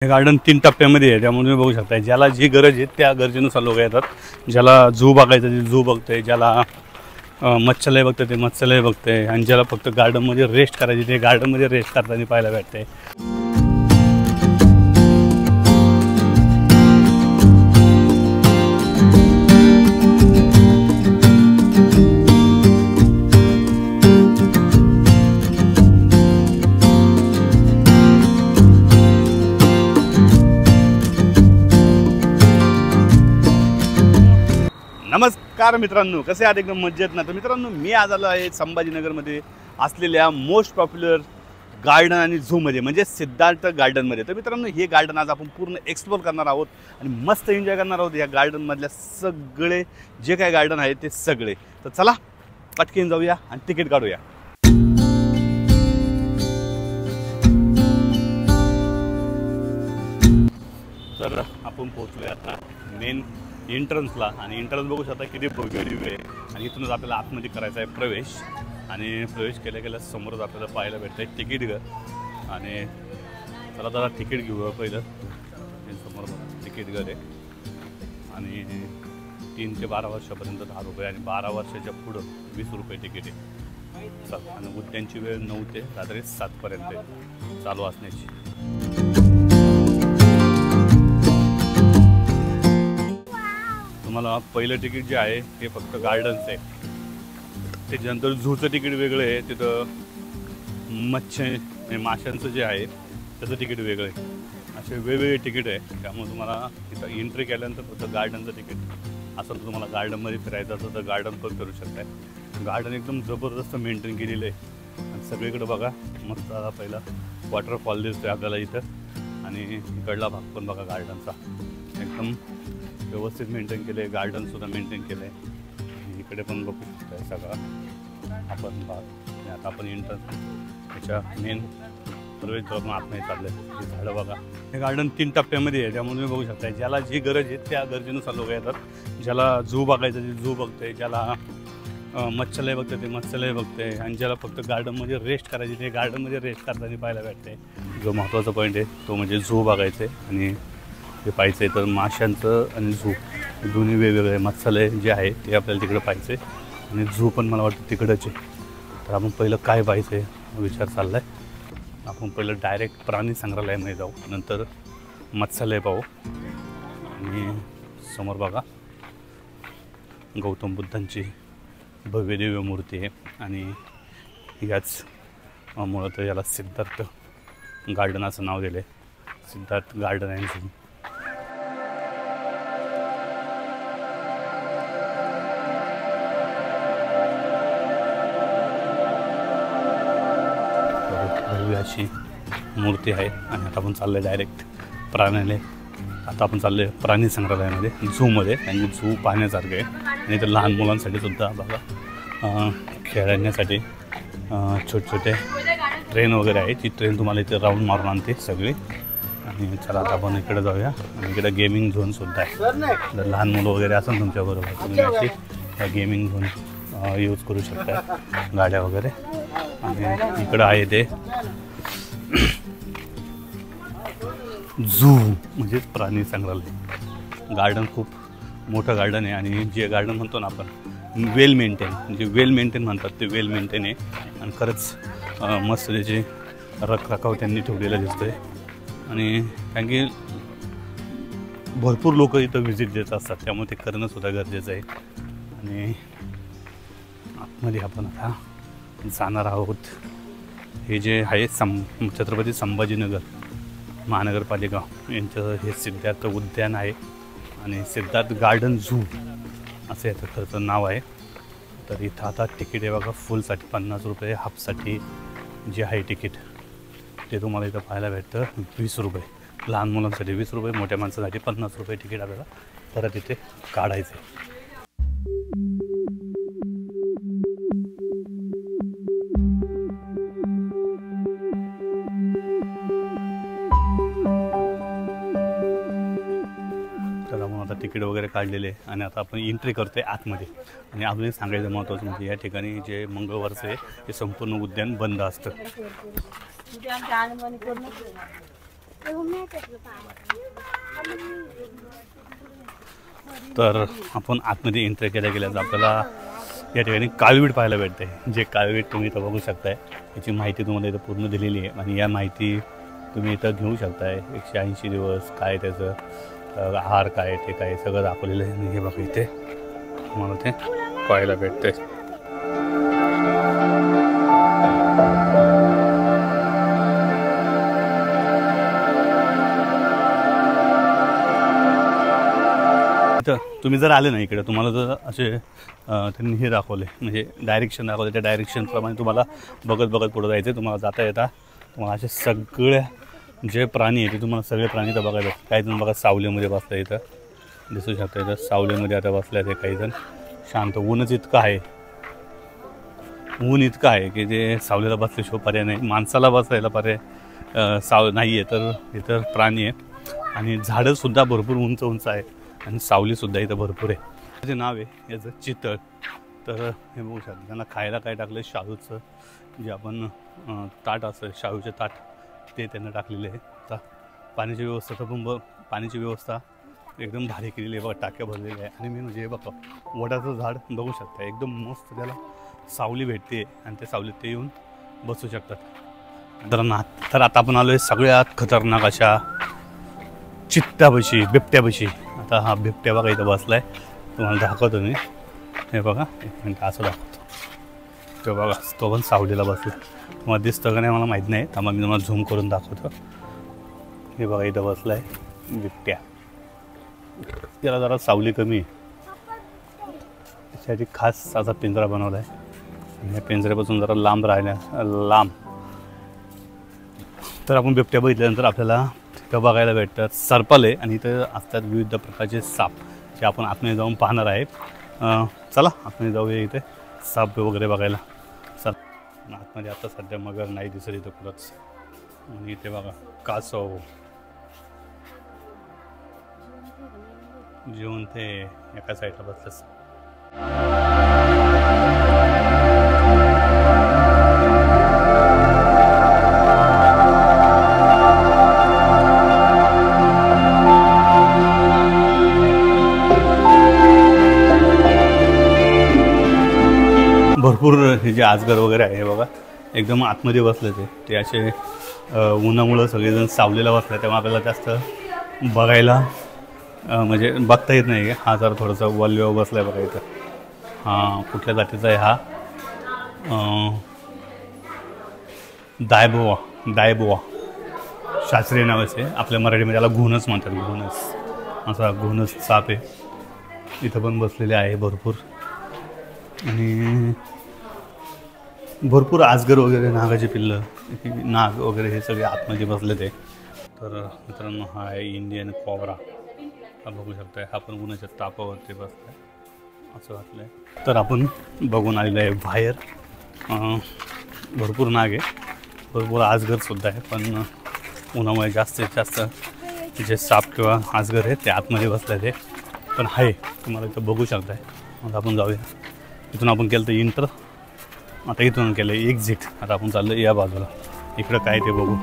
हे गार्डन 3 टप्प्यामध्ये आहे, त्यामुळे तुम्ही बघू शकता ज्याला जी गरज आहे त्या गरजेनुसार लोक येतात. ज्याला झू बघायचं ते झू बघते, ज्याला मत्स्यालय बघते ते मत्स्यालय बघते, आणि ज्याला फक्त गार्डनमध्ये रेस्ट करायची ते गार्डनमध्ये रेस्ट करताना पाहायला भेटते. नमस्कार मित्रांनो, कसे आहात? एकदम मजेत ना? तर मित्रांनो, मी आज आलो आहे संभाजीनगरमध्ये असलेल्या मोस्ट पॉप्युलर गार्डन आणि झूमध्ये, म्हणजे सिद्धार्थ गार्डनमध्ये. तर मित्रांनो, हे गार्डन आज आपण पूर्ण एक्सप्लोर करणार आहोत आणि मस्त एन्जॉय करणार आहोत या गार्डनमधल्या सगळे जे काही गार्डन आहे ते सगळे. तर चला पटकन जाऊया आणि तिकीट काढूया. तर आपण पोहोचूया आता मेन एंट्रन्सला, आणि एंट्रन्स बघू शकता किती भव्य आहे. आणि इथूनच आपल्याला आतमध्ये करायचा आहे प्रवेश, आणि प्रवेश केल्या समोरच आपल्याला पाहायला भेटतं आहे तिकीट घर. आणि चला जरा तिकीट घेऊया पहिलं. समोर तिकीट घर आहे, आणि 3 ते 12 वर्षापर्यंत 10 रुपये, आणि 12 वर्षाच्या पुढं 20 रुपये तिकीट आहे. चला, आणि उद्यानची वेळ 9 ते रात्री 7 पर्यंत चालू असण्याची. तुम्हाला पहिलं तिकीट जे आहे ते फक्त गार्डनचं आहे. त्याच्यानंतर झूचं तिकीट वेगळं आहे, तिथं माशांचं जे आहे त्याचं तिकीट वेगळं आहे. असे वेगवेगळे तिकीट आहे. त्यामुळे तुम्हाला तिथं एंट्री केल्यानंतर फक्त गार्डनचं तिकीट असं तुम्हाला गार्डनमध्ये फिरायचं असेल तर गार्डन पण करू शकताय. गार्डन एकदम जबरदस्त मेंटेन केलेलं आहे, आणि सगळीकडे बघा मस्त. आता पहिला वॉटरफॉल दिसतोय आपल्याला इथं, आणि इकडला भाग पण बघा गार्डनचा एकदम व्यवस्थित मेंटेन केलं आहे. गार्डनसुद्धा मेंटेन केलं आहे. इकडे पण बघू शकताय सगळा आपण भाग. आणि आता आपण एंट्रन्स त्याच्या मेन प्रवेशद्वार आतमध्ये चाललं आहे. हे झाडं बघा. हे गार्डन 3 टप्प्यामध्ये आहे, त्यामुळे तुम्ही बघू शकता ज्याला जी गरज आहे त्या गरजेनुसार लोक येतात. ज्याला झू बघायचं ते झू बघते, ज्याला मत्स्यालय बघते ते मत्स्यालय बघते, आणि ज्याला फक्त गार्डनमध्ये रेस्ट करायची ते गार्डनमध्ये रेस्ट करताना पाहायला भेटते. जो महत्त्वाचा पॉईंट आहे तो म्हणजे झू बघायचं आहे, आणि ते पाहायचं आहे तर माशांचं आणि झू दोन्ही वेगवेगळे. मत्स्यालय जे आहे ते आपल्याला तिकडं पाहायचं आहे, आणि झू पण मला वाटतं तिकडंच आहे. तर आपण पहिलं काय पाहायचं आहे विचार चालला आहे. आपण पहिलं डायरेक्ट प्राणी संग्रहालयामध्ये जाऊ, नंतर मत्स्यालय पाहू. आणि समोर बघा गौतम बुद्धांची भव्य दिव्य मूर्ती आहे, आणि याच मुळात याला सिद्धार्थ गार्डन असं नाव दिलं आहे. Siddharth garden and zoo. अशी मूर्ती आहे, आणि आता आपण चाललो आहे डायरेक्ट प्राण्यालय. आता आपण चाललो आहे प्राणी संग्रहालयामध्ये, झूमध्ये. आणि झू पाहण्यासारखं आहे, आणि इथं लहान मुलांसाठी सुद्धा बघा खेळण्यासाठी छोटे ट्रेन वगैरे आहे. ती ट्रेन तुम्हाला इथे राऊंड मारून आणते सगळी. आणि चला आता आपण इकडे जाऊया. आणि इकडे गेमिंग झोनसुद्धा आहे. जर लहान मुलं वगैरे असेल तुमच्याबरोबर तुम्ही अशी ह्या गेमिंग झोन यूज करू शकता, गाड्या वगैरे. आणि इकडं आहे ते झू म्हणजेच प्राणी संग्रहालय. गार्डन खूप मोठं गार्डन आहे, आणि जे गार्डन म्हणतो ना आपण वेल मेंटेन, म्हणजे वेल मेंटेन म्हणतात ते वेल मेंटेन आहे. आणि खरंच मस्त त्याचे रखरखाव त्यांनी ठेवलेला दिसतो आहे. आणि कारण की भरपूर लोक इथं व्हिजिट देत असतात, त्यामुळे ते करणंसुद्धा गरजेचं आहे. आणि आतमध्ये आपण आता जाणार आहोत. हे जे आहे छत्रपती संभाजीनगर महानगरपालिका यांचं हे सिद्धार्थ उद्यान आहे, आणि सिद्धार्थ गार्डन झू असं याचं खरंच नाव आहे. तर इथं आता तिकीट आहे बघा, फुलसाठी 50 रुपये, हाफसाठी जे आहे तिकीट ते तुम्हाला इथं पाहायला भेटतं 20 रुपये. लहान मुलांसाठी 20 रुपये, मोठ्या माणसासाठी 50 रुपये तिकीट आपल्याला परत इथे काढायचं आहे. तिकीट वगैरे काढलेले, आणि आता आपण एंट्री करतोय आतमध्ये. आणि अजून एक सांगायचं महत्त्वाचं म्हणजे या ठिकाणी जे मंगळवारचं आहे ते संपूर्ण उद्यान बंद असतं. तर आपण आतमध्ये एंट्री केल्या गेल्यास आपल्याला या ठिकाणी काळवीट पाहायला भेटते. जे काळवीट तुम्ही इथं बघू शकताय याची माहिती तुम्हाला इथं पूर्ण दिलेली आहे आणि या माहिती तुम्ही इथं घेऊ शकताय. 180 दिवस काय त्याचं आहार काय ते काय सगळं दाखवलेलं आहे. हे बघा इथे तुम्हाला ते पाहायला भेटते. तुम्ही जर आले ना इकडे तुम्हाला जर असे त्यांनी हे दाखवले म्हणजे डायरेक्शन दाखवले त्या डायरेक्शनप्रमाणे तुम्हाला बघत बघत पुढे जायचं. तुम्हाला जाता येता तुम्हाला असे सगळ्या जे प्राणी आहे ते तुम्हाला सगळे प्राणी तर बघायला. काही जण बघा सावलीमध्ये बसलं इथं दिसू शकतं. इथं सावलीमध्ये आता बसल्या ते काही जण शांत. ऊनच इतकं आहे की जे सावलीला बसल्याशिवाय पर्याय नाही. माणसाला बसायला पर्याय नाही आहे तर इतर प्राणी आहे आणि झाडंसुद्धा भरपूर उंच उंच आहे आणि सावलीसुद्धा इथं भरपूर आहे. त्याचे नाव आहे याचं चितळ. तर हे बघू शकता त्यांना खायला काय टाकलं शाळूचं जे आपण ताट असतं शाळूचे ताट ते त्यांना टाकलेले आहे. आता पाण्याची व्यवस्था तर पण पाण्याची व्यवस्था एकदम भारी केलेली आहे. बघा टाक्या भरलेल्या आहे आणि मी म्हणजे बघा वडाचं झाड बघू शकता एकदम मस्त त्याला सावली भेटते आणि त्या सावलीत ते येऊन बसू शकतात. तर आता आपण आलो आहे सगळ्यात खतरनाक अशा चित्त्यापाशी बिबट्यापाशी. आता हा बिबट्या बघा इथं बसलाय तुम्हाला दाखवतो मी. हे बघा एक मिनिट असं दाखवतो. तो बघा तो पण सावलीला बसला. तुम्हाला दिसतं का नाही मला माहीत नाही. त्यामुळे मी तुम्हाला झूम करून दाखवतो. हे बघा इथं बसलाय बिबट्या. त्याला जरा सावली कमी आहे त्यासाठी खास असा पिंजरा बनवला आहे. या पिंजऱ्यापासून जरा लांब लांब. तर आपण बिबट्या बघितल्यानंतर आपल्याला तिथं बघायला भेटतात सर्पाले आणि इथं असतात विविध प्रकारचे साप जे आपण आतमध्ये जाऊन पाहणार आहे. चला आतमध्ये जाऊया इथे साप वगैरे बघायला. आतमध्ये आता सध्या मगर नाही दिसत इथं कुठंच. आणि इथे बघा कासव जेवण ते एका साईडला बसलंच. भरपूर हे जे आजगर वगैरे आहे बघा एकदम आतमध्ये बसले ते असे उन्हामुळं सगळेजण सावलेला बसले तेव्हा आपल्याला जास्त बघायला म्हणजे बघता येत नाही. हा जरा थोडासा वल्यव बसला आहे बघा इथं. हा कुठल्या जातीचा आहे हा दायबोवा शास्त्रीय नावाचे. आपल्या मराठीमध्ये त्याला घोणस म्हणतात. घोणस असा घोणस साप आहे इथं पण बसलेले आहे भरपूर. आणि भरपूर आजगर वगैरे नागाचे पिल्लं नाग वगैरे हे सगळे आतमध्ये बसले ते. तर मित्रांनो हा आहे इंडियन कॉब्रा. हा बघू शकताय हा पण उन्हाच्या तापावरती बसलाय असं वाटलं आहे. तर आपण बघून आलेलं आहे बाहेर भरपूर नाग आहे भरपूर आजगरसुद्धा आहे. पण उन्हामुळे जास्तीत जास्त जे साप किंवा आजगर आहे ते आतमध्ये बसले ते पण आहे तुम्हाला इथं बघू शकताय. मग आपण जाऊया. इथून आपण केलं तर इंटर आता इथून केलं एक्झिट. आता आपण चाललो या बाजूला इकडं काय ते बघू.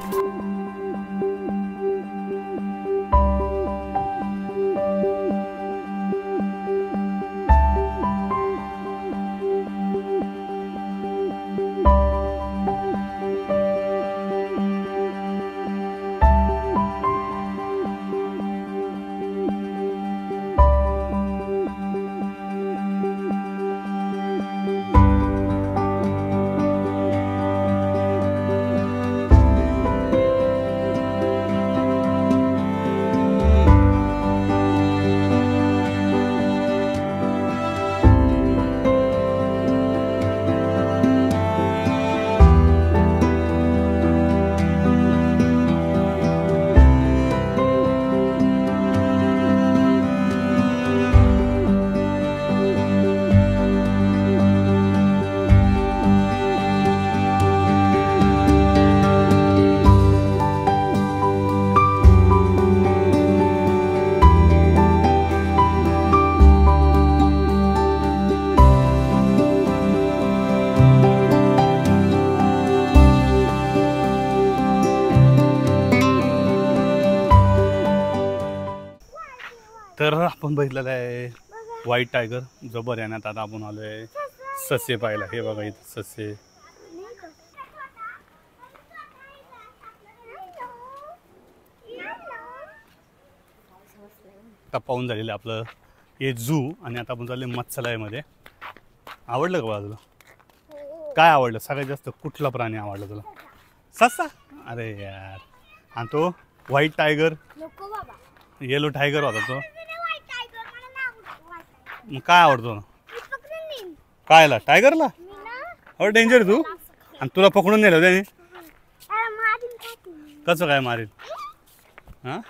तर आपण बघितलेलं आहे व्हाईट टायगर जबर याण्यात. आता आपण आलो आहे ससे पाहायला. हे बघा इथं ससे. आता पाहून झालेलं आपलं हे झू आणि आता आपण चालले मत्स्यालयामध्ये. आवडलं का तुला? काय आवडलं सगळ्यात जास्त? कुठला प्राणी आवडला तुला? ससा? अरे यार. आणि तो व्हाईट टायगर, येलो टायगर होता तो. मग काय आवडतो ना? कायला? टायगरला? अरे डेंजर तू. आणि तुला पकडून नेलं त्याने? कसं काय मारेल? हां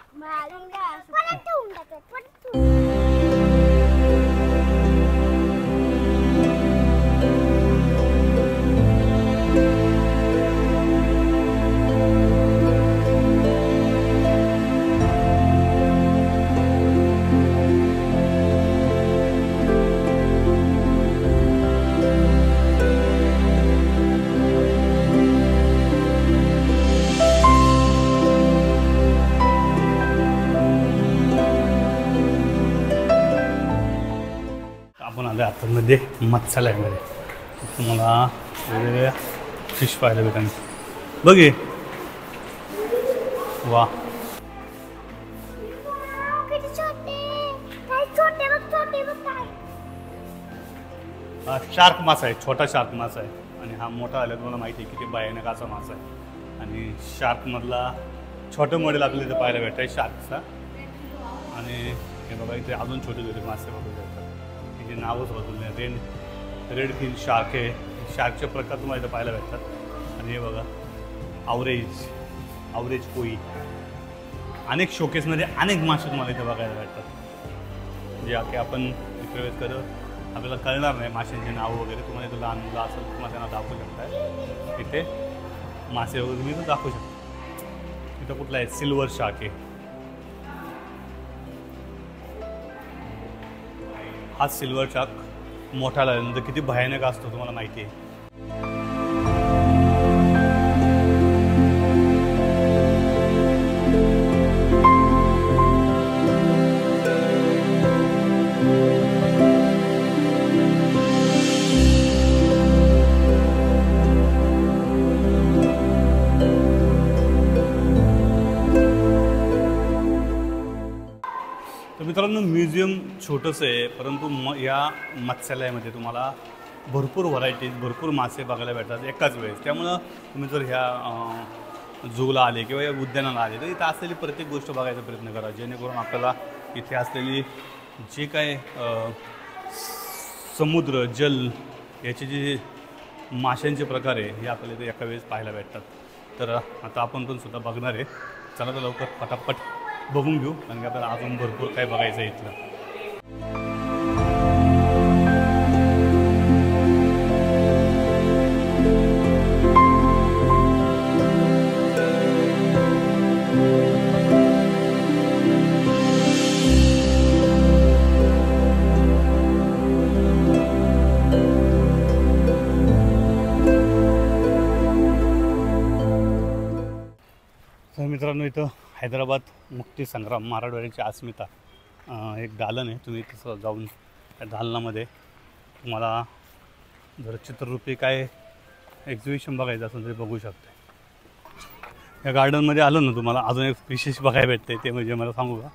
आपण आलो आतमध्ये मत्स्यालयामध्ये. तुम्हाला वेगवेगळ्या फिश पाहायला भेटेल. बघे वा. शार्क मासा आहे, छोटा शार्क मासा आहे. आणि हा मोठा आला तुम्हाला माहिती आहे किती भयानक असा मासा आहे. आणि शार्कमधला छोटं मॉडेल आपल्याला इथं पाहायला भेटतं आहे शार्कचा. आणि हे बघा इथे अजून छोटे छोटे मासे बघू शकतात. जे नावच बदलले. रेड फिन शार्क आहे. शार्कचे प्रकार तुम्हाला इथं पाहायला भेटतात. आणि हे बघा आवरेज कोई. अनेक शोकेसमध्ये अनेक मासे तुम्हाला इथं बघायला भेटतात. जे की आपण प्रवेश करत आपल्याला कळणार नाही माशांचे नाव वगैरे. तुम्हाला इथं लहान मुलं असेल तुम्हाला त्यांना दाखवू शकता. इथे मासे वगैरे तुम्ही इथं दाखवू शकता. इथं कुठला आहे? सिल्वर शार्क आहे. हा सिल्वर शार्क मोठा लागल्यानंतर किती भयानक असतो तुम्हाला माहिती आहे. मित्रांनो म्युझियम छोटंसं आहे परंतु या मत्स्यालयामध्ये तुम्हाला भरपूर व्हरायटीज भरपूर मासे बघायला भेटतात एकाच वेळेस. त्यामुळं तुम्ही जर ह्या झूला आले किंवा या उद्यानाला आले तर इथं असलेली प्रत्येक गोष्ट बघायचा प्रयत्न करा. जेणेकरून आपल्याला इथे असलेली जे काय समुद्र जल याचे जे माशांचे प्रकार आहे हे आपल्याला इथे एका वेळेस पाहायला भेटतात. तर आता आपण पण सुद्धा बघणार आहे. चला तर लवकर पटापट बघून घेऊ कारण की आपल्याला अजून भरपूर काय बघायचं आहे इथलं. मित्रांनो इथं हैदराबाद मुक्ती संग्राम मराठवाड्याची अस्मिता एक दालन आहे. तुम्ही तसं जाऊन त्या दालनामध्ये तुम्हाला जर चित्ररूपी काय एक्झिबिशन बघायचं असेल तरी बघू शकते. या गार्डनमध्ये आलं ना तुम्हाला अजून एक विशेष बघायला भेटते ते म्हणजे मला सांगू का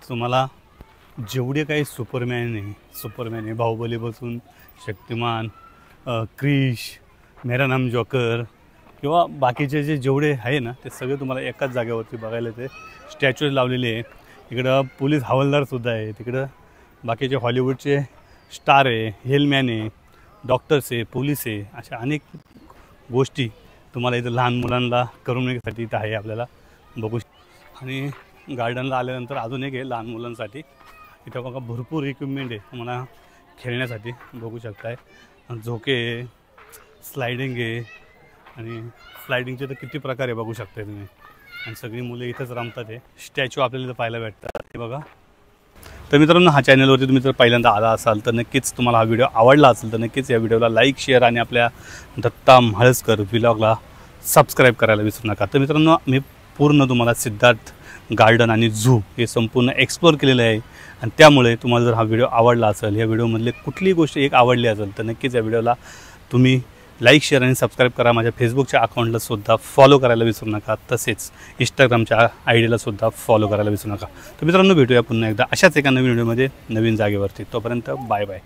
तुम्हाला जेवढे काही सुपरमॅन आहे बाहुबलीपासून शक्तिमान क्रिश मेरा नाम जोकर किंवा बाकीचे जे जेवढे आहे ना ते सगळे तुम्हाला एकाच जागेवरती बघायला येते. स्टॅच्यूज लावलेले आहे. इकडं पोलीस हवालदारसुद्धा आहे. तिकडं बाकीचे हॉलिवूडचे स्टार आहे हेलमॅन आहे डॉक्टर्स आहे पोलीस आहे अशा अनेक गोष्टी तुम्हाला इथं लहान मुलांना करमणुकीसाठी इथं आहे आपल्याला बघू. आणि गार्डनला आल्यानंतर अजून एक आहे लहान मुलांसाठी. इथं बघा भरपूर इक्विपमेंट आहे तुम्हाला खेळण्यासाठी बघू शकताय. झोके आहे स्लायडिंग आहे आणि स्लायडिंगचे तर किती प्रकार आहे बघू शकता तुम्ही. आणि सगळी मुलं इथंच रमतात आहे. स्टॅच्यू आपल्याला इथं पाहायला भेटतात हे बघा. तर मित्रांनो हा चॅनलवरती तुम्ही जर पहिल्यांदा आला असाल तर नक्कीच तुम्हाला हा व्हिडिओ आवडला असेल तर नक्कीच या व्हिडिओला लाईक शेअर आणि आपल्या दत्ता म्हाळसकर व्लॉगला सबस्क्राईब करायला विसरू नका. तर मित्रांनो मी पूर्ण तुम्हाला सिद्धार्थ गार्डन आणि झू हे संपूर्ण एक्सप्लोअर केलेलं आहे. आणि त्यामुळे तुम्हाला जर हा व्हिडिओ आवडला असेल, या व्हिडिओमधले कुठलीही गोष्ट एक आवडली असेल तर नक्कीच या व्हिडिओला तुम्ही लाईक, शेअर आणि सबस्क्राईब करा. माझ्या फेसबुकच्या अकाउंटलासुद्धा फॉलो करायला विसरू नका. तसेच इंस्टाग्रामच्या आयडीलासुद्धा फॉलो करायला विसरू नका. तर मित्रांनो, भेटूया पुन्हा एकदा अशाच एका नवीन व्हिडिओमध्ये नवीन जागेवरती. तोपर्यंत बाय बाय.